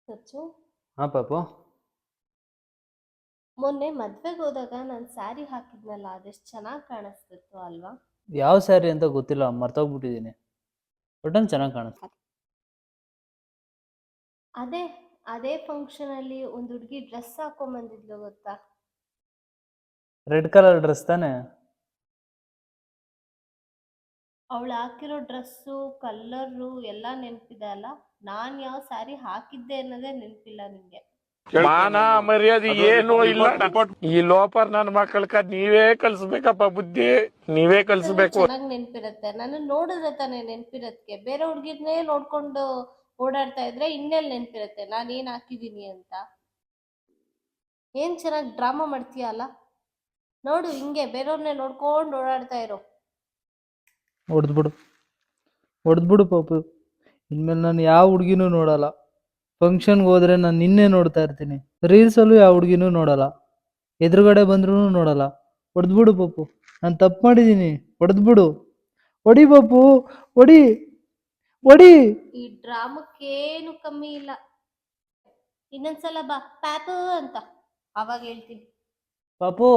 ಸಚ್ಚು, ಹಾ ಪಾಪು. ಮೊನ್ನೆ ಮದ್ವೆಗೆ ಹೋದಾಗ ನಾನು ಸ್ಯಾರಿ ಹಾಕಿದ್ನಲ್ಲ ಅದೆಷ್ಟು ಚೆನ್ನಾಗಿ ಕಾಣಿಸ್ತಿತ್ತು ಅಲ್ವಾ? ಯಾವ ಸ್ಯಾರಿ ಅಂತ ಗೊತ್ತಿಲ್ಲ, ಮರ್ತೋಗ್ಬಿಟ್ಟಿದ್ದೀನಿ. ಒಟ್ಟನ್ ಚೆನ್ನಾಗಿ ಕಾಣಿಸ್ತು. ಅದೇ ಅದೇ ಫಂಕ್ಷನ್ ಅಲ್ಲಿ ಒಂದು ಹುಡುಗಿ ಡ್ರೆಸ್ ಹಾಕೊಂಬಂದಿದ್ಲು ಗೊತ್ತಾ? ರೆಡ್ ಕಲರ್ ಡ್ರೆಸ್ ತಾನೆ? ಅವಳು ಹಾಕಿರೋ ಡ್ರೆಸ್ಸು ಕಲ್ಲರು ಎಲ್ಲ ನೆನಪಿದೆ ಅಲ್ಲ. ನಾನು ಯಾವ ಸ್ಯಾರಿ ಹಾಕಿದ್ದೆ ಅನ್ನೋದೇ ನೆನಪಿಲ್ಲ ನಿಂಗೆ. ಮಾನ ಮರ್ಯಾದೆ ಏನು ಇಲ್ಲ. ಈ ಲೋಪರ್ ನನ್ನ ಮಕ್ಕಳ ನೀವೇ ಕಲ್ಸ್ಬೇಕಪ್ಪ, ಬುದ್ಧಿ ನೀವೇ ಕಲ್ಸ್ಬೇಕು. ಚೆನ್ನಾಗಿ ನೆನಪಿರುತ್ತೆ, ನಾನು ನೋಡಿದ್ರೆ ತಾನೇ ನೆನಪಿರತ್ತೆ. ಬೇರೆ ಹುಡುಗಿರ್ನೇ ನೋಡ್ಕೊಂಡು ಓಡಾಡ್ತಾ ಇದ್ರೆ ಇನ್ನೆಲ್ಲಿ ನೆನಪಿರುತ್ತೆ ನಾನು ಏನ್ ಹಾಕಿದೀನಿ ಅಂತ. ಏನ್ ಚೆನ್ನಾಗಿ ಡ್ರಾಮಾ ಮಾಡ್ತೀಯ ಅಲ್ಲ. ನೋಡು, ಹಿಂಗೆ ಬೇರೆಯವ್ರನ್ನೇ ನೋಡ್ಕೊಂಡು ಓಡಾಡ್ತಾ ಇರೋ. ಹೊಡೆದ್ಬಿಡು ಪಾಪು. ಇನ್ಮೇಲೆ ನಾನು ಯಾವ ಹುಡುಗಿನೂ ನೋಡಲ್ಲ. ಫಂಕ್ಷನ್ಗೆ ಹೋದ್ರೆ ನಾನು ನಿನ್ನೆ ನೋಡ್ತಾ ಇರ್ತೀನಿ. ರೀಲ್ಸಲ್ಲೂ ಯಾವ ಹುಡುಗಿನೂ ನೋಡಲ್ಲ, ಎದುರುಗಡೆ ಬಂದ್ರೂ ನೋಡಲ್ಲ. ಹೊಡೆದ್ಬಿಡು ಪಾಪು, ನಾನು ತಪ್ಪು ಮಾಡಿದ್ದೀನಿ. ಹೊಡೆದ್ಬಿಡು, ಹೊಡಿ ಪಾಪು, ಹೊಡಿ ಹೊಡಿ. ಈ ಡ್ರಾಮಕ್ಕೇನು ಕಮ್ಮಿ ಇಲ್ಲ. ಇನ್ನೊಂದ್ಸಲ ಬಾ ಪಾಪು ಅಂತ, ಅವಾಗ ಹೇಳ್ತೀನಿ. ಪಾಪು